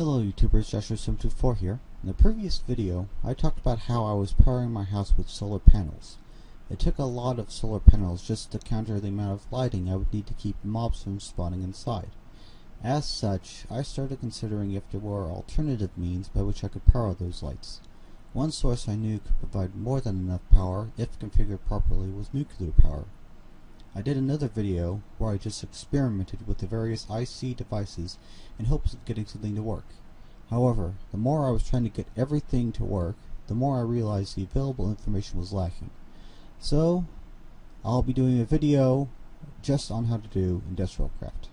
Hello YouTubers, Joshua724 here. In the previous video, I talked about how I was powering my house with solar panels. It took a lot of solar panels just to counter the amount of lighting I would need to keep mobs from spawning inside. As such, I started considering if there were alternative means by which I could power those lights. One source I knew could provide more than enough power, if configured properly, was nuclear power. I did another video where I just experimented with the various IC devices in hopes of getting something to work. However, the more I was trying to get everything to work, the more I realized the available information was lacking. So, I'll be doing a video just on how to do industrial craft.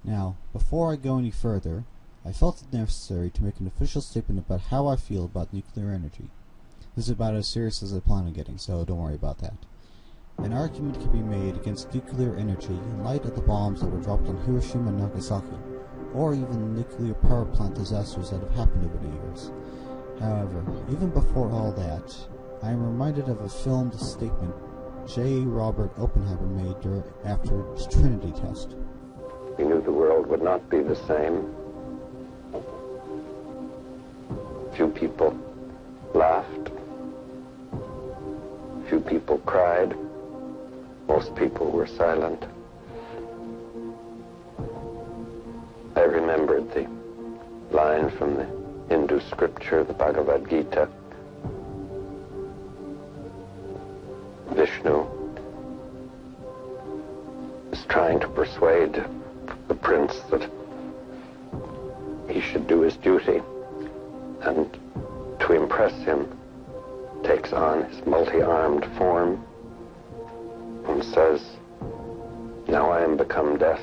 Now, before I go any further, I felt it necessary to make an official statement about how I feel about nuclear energy. This is about as serious as I plan on getting, so don't worry about that. An argument can be made against nuclear energy in light of the bombs that were dropped on Hiroshima and Nagasaki, or even the nuclear power plant disasters that have happened over the years. However, even before all that, I am reminded of a filmed statement J. Robert Oppenheimer made after his Trinity test. We knew the world would not be the same. Few people laughed. Few people cried. Most people were silent. I remembered the line from the Hindu scripture, the Bhagavad Gita. Vishnu is trying to persuade the prince that he should do his duty, and to impress him takes on his multi-armed form and says, "Now I am become death,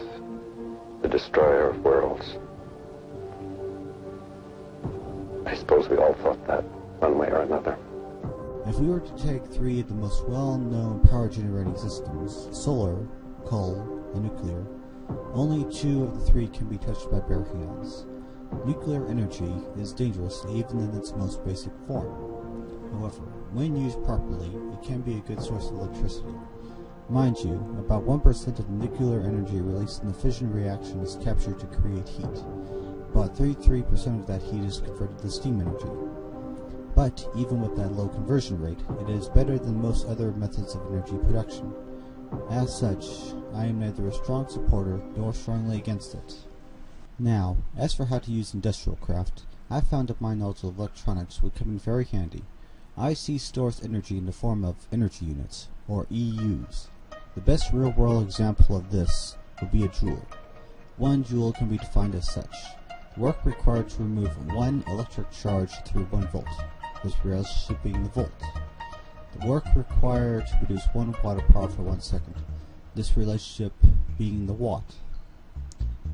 the destroyer of worlds." I suppose we all thought that one way or another. If we were to take three of the most well-known power generating systems, solar, coal, and nuclear, only two of the three can be touched by bare hands. Nuclear energy is dangerous even in its most basic form. However, when used properly, it can be a good source of electricity. Mind you, about 1% of the nuclear energy released in the fission reaction is captured to create heat. About 33% of that heat is converted to steam energy. But even with that low conversion rate, it is better than most other methods of energy production. As such, I am neither a strong supporter nor strongly against it. Now, as for how to use industrial craft, I found that my knowledge of electronics would come in very handy. IC stores energy in the form of energy units, or EUs. The best real-world example of this would be a joule. 1 joule can be defined as such: the work required to remove 1 electric charge through 1 volt, this relationship being the volt. The work required to produce 1 watt of power for 1 second, this relationship being the watt.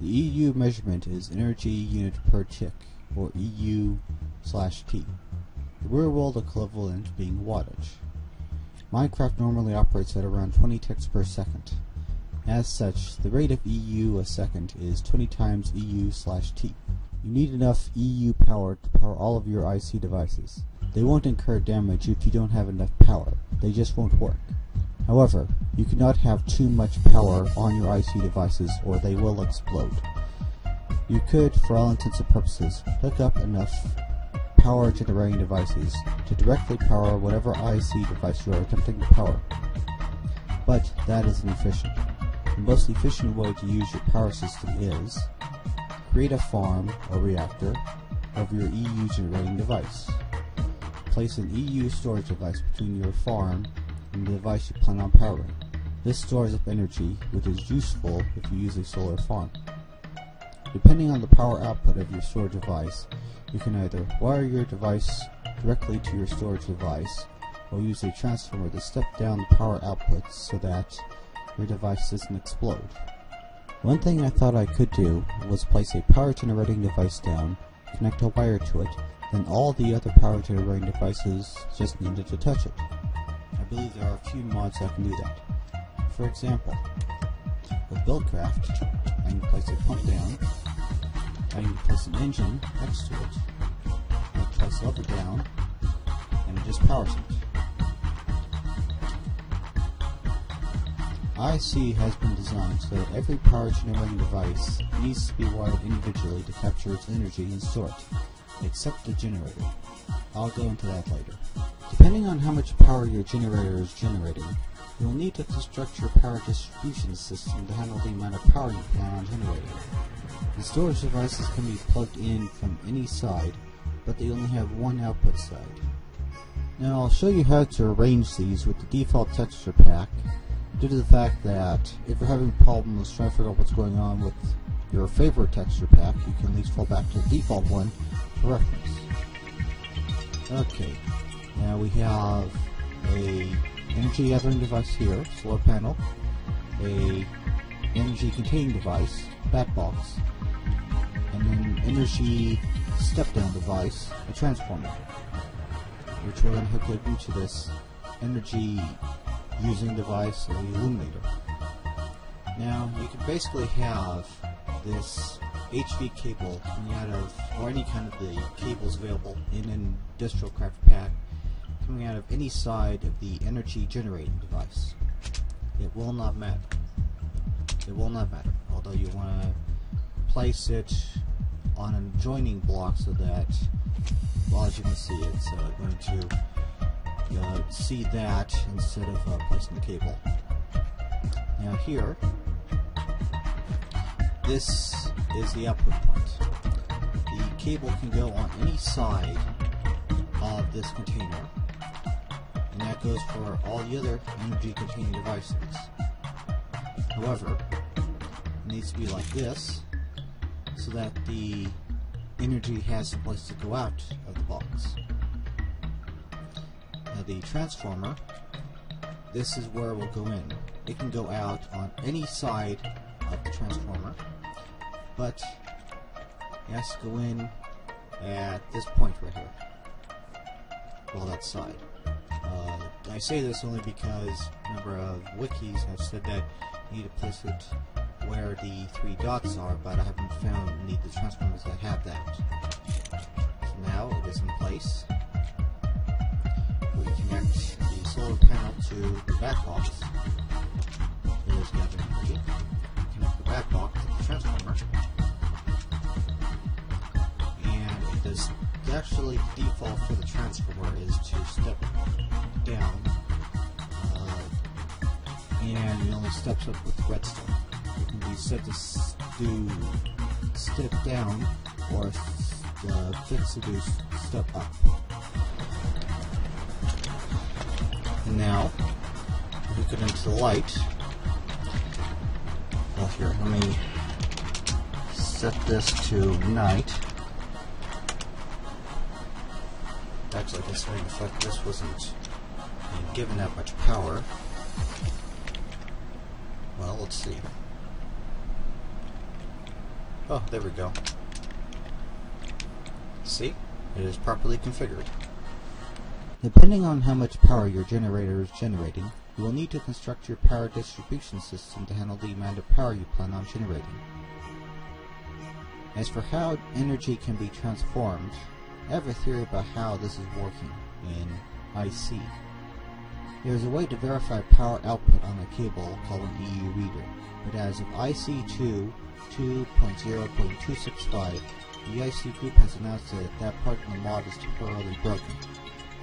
The EU measurement is energy unit per tick, or EU/T. The real-world equivalent being wattage. Minecraft normally operates at around 20 ticks per second. As such, the rate of EU a second is 20 times EU/T. You need enough EU power to power all of your IC devices. They won't incur damage if you don't have enough power. They just won't work. However, you cannot have too much power on your IC devices or they will explode. You could, for all intents and purposes, hook up enough power generating devices to directly power whatever IC device you are attempting to power. But that is inefficient. The most efficient way to use your power system is create a farm or reactor of your EU generating device. Place an EU storage device between your farm and the device you plan on powering. This stores up energy, which is useful if you use a solar farm. Depending on the power output of your storage device, you can either wire your device directly to your storage device, or use a transformer to step down the power outputs so that your device doesn't explode. One thing I thought I could do was place a power generating device down, connect a wire to it, then all the other power generating devices just needed to touch it. I believe there are a few mods that can do that. For example, with Buildcraft, I can place a pump down, I can place an engine next to it, I can place a lever down, and it just powers it. IC has been designed so that every power generating device needs to be wired individually to capture its energy and store it, except the generator. I'll go into that later. Depending on how much power your generator is generating, you will need to construct your power distribution system to handle the amount of power you plan on generating. The storage devices can be plugged in from any side, but they only have one output side. Now I'll show you how to arrange these with the default texture pack, due to the fact that if you're having problems trying to figure out what's going on with your favorite texture pack, you can at least fall back to the default one for reference. Okay, now we have a energy gathering device here, solar panel, a energy containing device, bat box, and an energy step-down device, a transformer, which will then hook it into this energy using device, or illuminator. Now you can basically have this HV cable coming out of, or any kind of the cables available in an industrial craft pack, coming out of any side of the energy generating device. It will not matter. It will not matter. Although you want to place it on an adjoining block so that, well, as you can see, it's going to see that instead of placing the cable. Now here, this is the output point. The cable can go on any side of this container, and that goes for all the other energy containing devices. However, it needs to be like this so that the energy has a place to go out of the box. Now the transformer, this is where it will go in. It can go out on any side of the transformer, but it has to go in at this point right here. Well, that side. I say this only because a number of wikis have said that you need to place it where the three dots are, but I haven't found any of the transformers that have that. So now it is in place. We connect the solar panel to the back box. There is gathering energy. Connect the back box to the transformer. And it does actually default for the transformer is to step down, and it only steps up with redstone. It can be set to do step down or fixed to do step up. And now, if we get into the light, well, here, let me set this to night. Actually, considering the fact this wasn't given that much power. Well, let's see. Oh, there we go. See? It is properly configured. Depending on how much power your generator is generating, you will need to construct your power distribution system to handle the amount of power you plan on generating. As for how energy can be transformed, I have a theory about how this is working in IC. There is a way to verify power output on a cable called an EU reader, but as of IC2 2.0.265, the IC group has announced that that part of the mod is temporarily broken.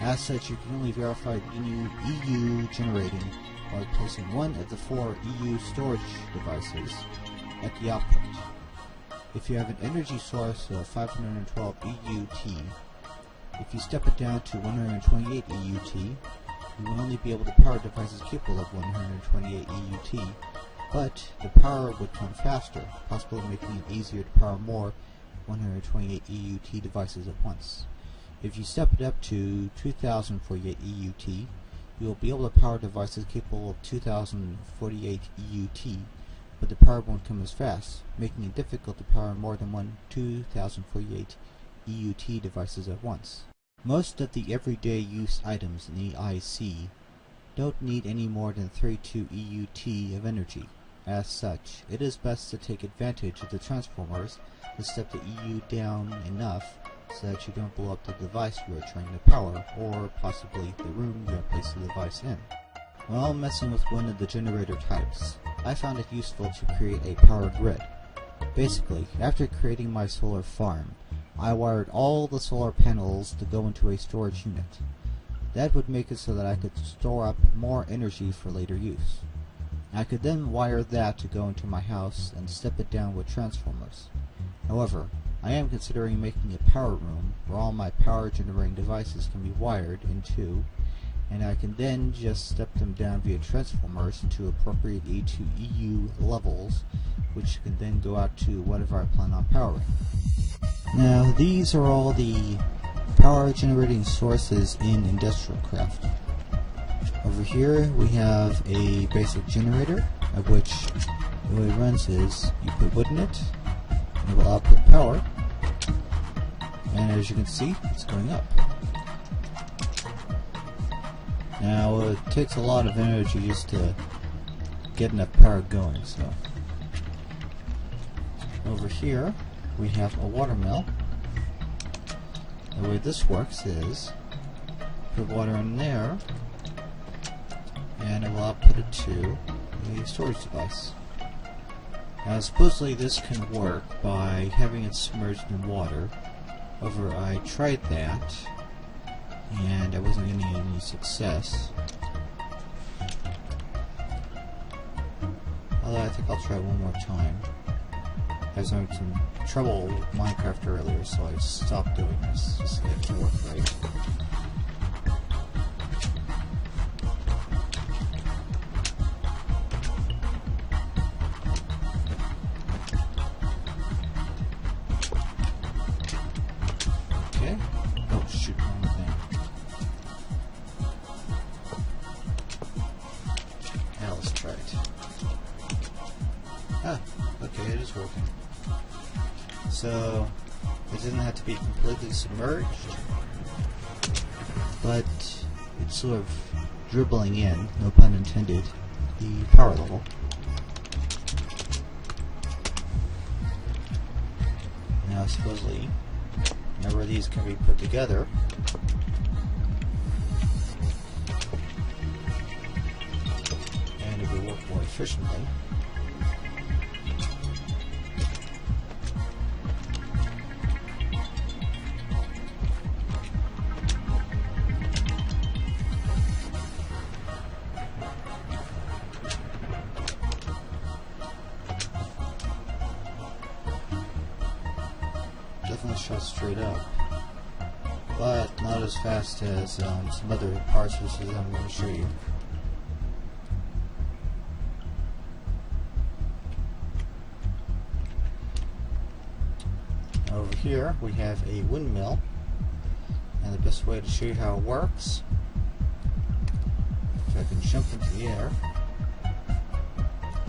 As such, you can only verify the EU generating by placing one of the 4 EU storage devices at the output. If you have an energy source of 512 EUT, if you step it down to 128 EUT, you will only be able to power devices capable of 128 EUT, but the power would come faster, possibly making it easier to power more 128 EUT devices at once. If you step it up to 2048 EUT, you will be able to power devices capable of 2048 EUT, but the power won't come as fast, making it difficult to power more than one 2048 EUT devices at once. Most of the everyday use items in the IC don't need any more than 32 EUT of energy. As such, it is best to take advantage of the transformers to step the EU down enough so that you don't blow up the device you are trying to power, or possibly the room you have placed the device in. While messing with one of the generator types, I found it useful to create a power grid. Basically, after creating my solar farm, I wired all the solar panels to go into a storage unit. That would make it so that I could store up more energy for later use. I could then wire that to go into my house and step it down with transformers. However, I am considering making a power room where all my power generating devices can be wired into, and I can then just step them down via transformers into appropriate E to EU levels, which can then go out to whatever I plan on powering. Now, these are all the power generating sources in Industrial Craft. Over here we have a basic generator, of which the way it runs is you put wood in it, and it will output power, and as you can see, it's going up. Now, it takes a lot of energy just to get enough power going, so. Over here, we have a water mill. The way this works is, put water in there, and it will output it to a storage device. Now, supposedly this can work by having it submerged in water. However, I tried that, and I wasn't getting any success. Although I think I'll try one more time. I was having some trouble with Minecraft earlier, so I stopped doing this just to get it to work right. Okay. Oh shoot, wrong thing. Now let's try it. Ah, okay, it is working. So, it doesn't have to be completely submerged, but it's sort of dribbling in, no pun intended, the power level. Now, supposedly, whenever these can be put together, and it will work more efficiently. Definitely shot straight up, but not as fast as some other power sources I'm going to show you. Over here we have a windmill, and the best way to show you how it works, if I can jump into the air,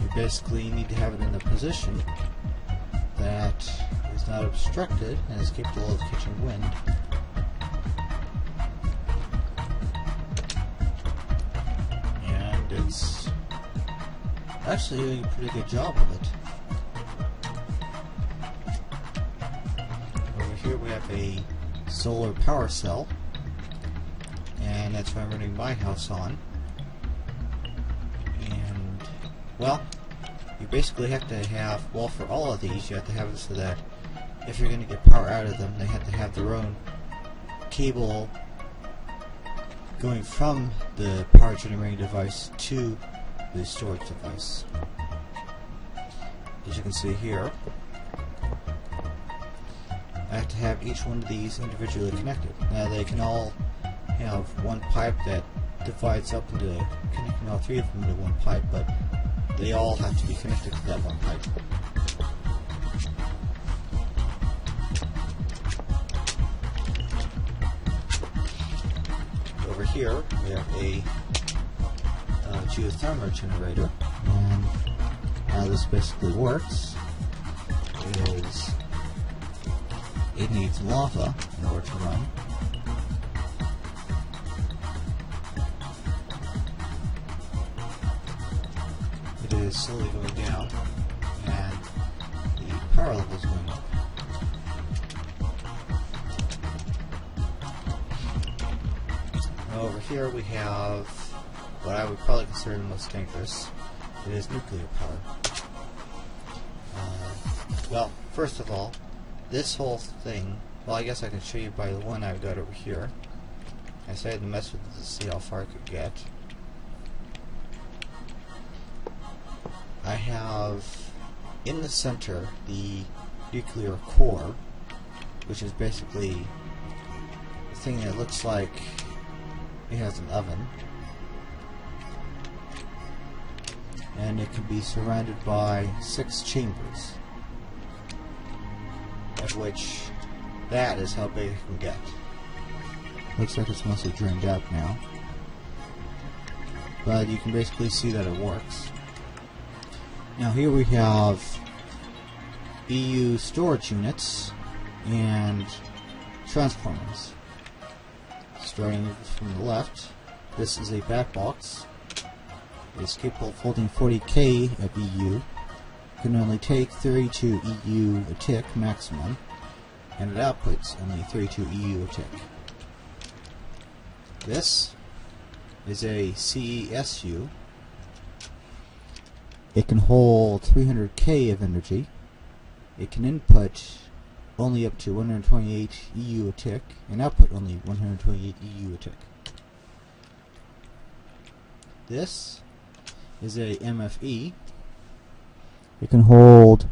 you basically need to have it in a position that is not obstructed and is capable of catching wind. And it's actually doing a pretty good job of it. Over here we have a solar power cell, and that's what I'm running my house on. And, well, you basically have to have, well, for all of these, you have to have it so that if you're going to get power out of them, they have to have their own cable going from the power generating device to the storage device. As you can see here, I have to have each one of these individually connected. Now, they can all have one pipe that divides up into connecting all three of them into one pipe, but they all have to be connected to that one pipe. Over here we have a geothermal generator, and how this basically works is it needs lava in order to run. It is slowly going down, and the power level is going up. Over here we have what I would probably consider the most dangerous. It is nuclear power. Well, first of all, this whole thing, well, I guess I can show you by the one I've got over here. I decided to mess with it to see how far I could get. I have in the center the nuclear core, which is basically a thing that looks like it has an oven, and it can be surrounded by 6 chambers, of which that is how big it can get. Looks like it's mostly drained out now, but you can basically see that it works. Now here we have EU storage units and transformers. Starting from the left, this is a bat box. It's capable of holding 40k of EU. Can only take 32 EU a tick maximum, and it outputs only 32 EU a tick. This is a CESU. It can hold 300k of energy. It can input only up to 128 EU a tick, and output only 128 EU a tick. This is a MFE. It can hold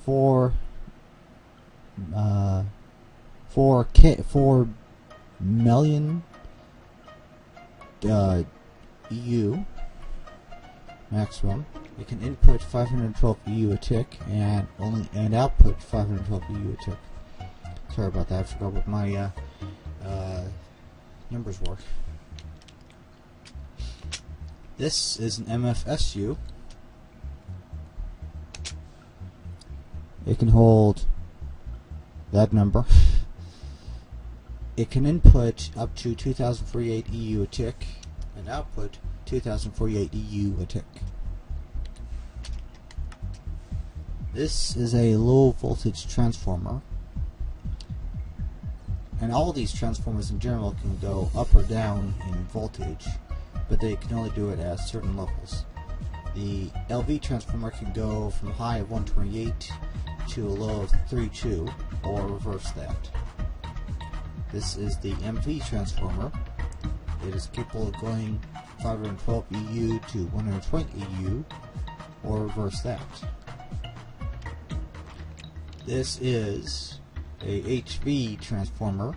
4 million EU maximum. It can input 512 EU a tick and output 512 EU a tick. Sorry about that. I forgot what my numbers were. This is an MFSU. It can hold that number. It can input up to 2048 EU a tick and output 2048 EU a tick. This is a low voltage transformer, and all these transformers in general can go up or down in voltage, but they can only do it at certain levels. The LV transformer can go from a high of 128 to a low of 32, or reverse that. This is the MV transformer. It is capable of going 512 EU to 120 EU, or reverse that. This is a HV transformer,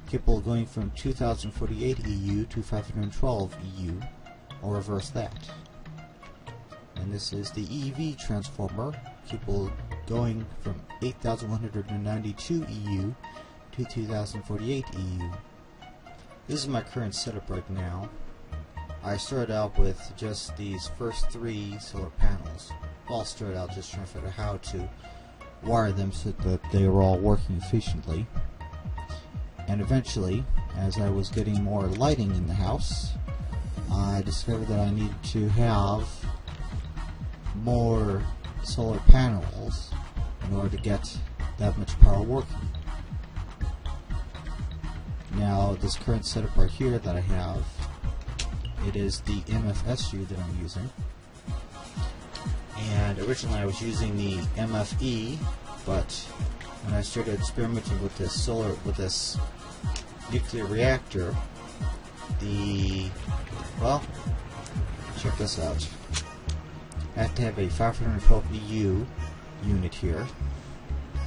capable of going from 2048 EU to 512 EU, or reverse that. And this is the EV transformer, capable of going from 8192 EU to 2048 EU. This is my current setup right now. I started out with just these first 3 solar panels. Well, started out just trying to figure out how to wire them so that they were all working efficiently. And eventually, as I was getting more lighting in the house, I discovered that I needed to have more solar panels in order to get that much power working. Now, this current setup right here that I have, it is the MFSU that I'm using. And originally I was using the MFE, but when I started experimenting with this nuclear reactor, well, check this out. I have to have a 512 EU unit here,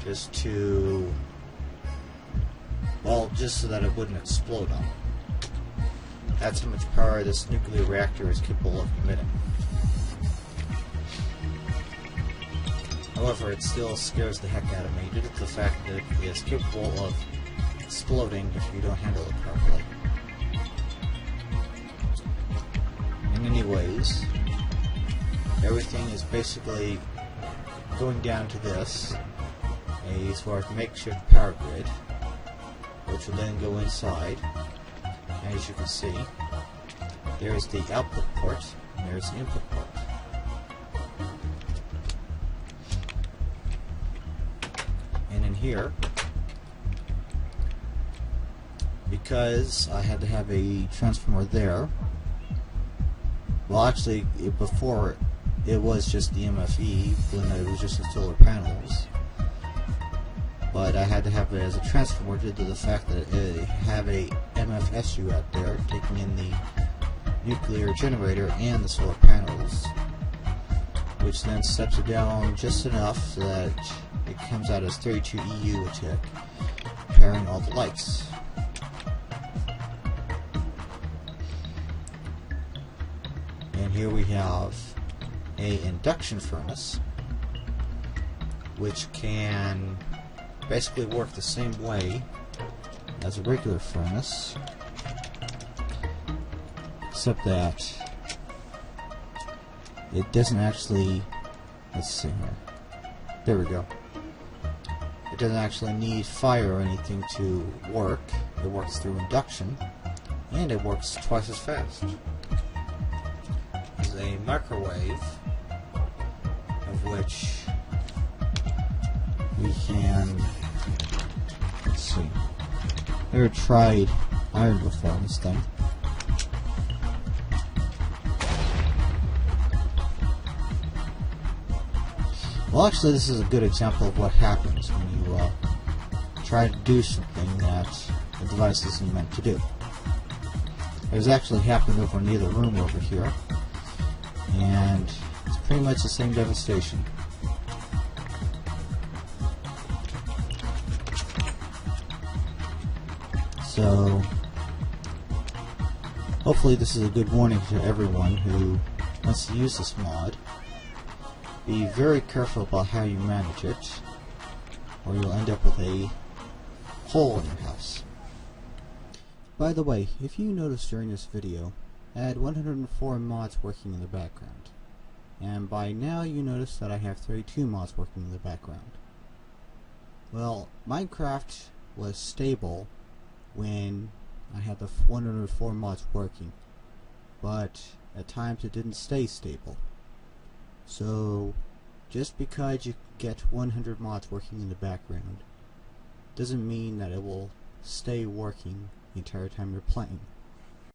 just so that it wouldn't explode on it. That's how much power this nuclear reactor is capable of emitting. However, it still scares the heck out of me due to the fact that it is capable of exploding if you don't handle it properly. And anyways, everything is basically going down to this, a sort of makeshift power grid, which will then go inside. As you can see, there's the output port, and there's the input port. And in here, because I had to have a transformer there, Well, actually, before it was just the MFE, when it was just the solar panels. But I had to have it as a transformer due to the fact that it have a MFSU out there taking in the nuclear generator and the solar panels, which then steps it down just enough so that it comes out as 32 EU a tick, pairing all the lights. And here we have a induction furnace, which can basically work the same way as a regular furnace, except that it doesn't actually, let's see here, there we go, it doesn't actually need fire or anything to work. It works through induction, and it works twice as fast. There's a microwave, of which we can, let's see, never tried iron before on this thing. Well, actually, this is a good example of what happens when you try to do something that the device isn't meant to do. It has actually happened over in the other room over here, and it's pretty much the same devastation. So, hopefully this is a good warning to everyone who wants to use this mod. Be very careful about how you manage it, or you'll end up with a hole in your house. By the way, if you notice during this video, I had 104 mods working in the background. And by now you notice that I have 32 mods working in the background. Well, Minecraft was stable when I had the 104 mods working, but at times it didn't stay stable. So just because you get 100 mods working in the background doesn't mean that it will stay working the entire time you're playing.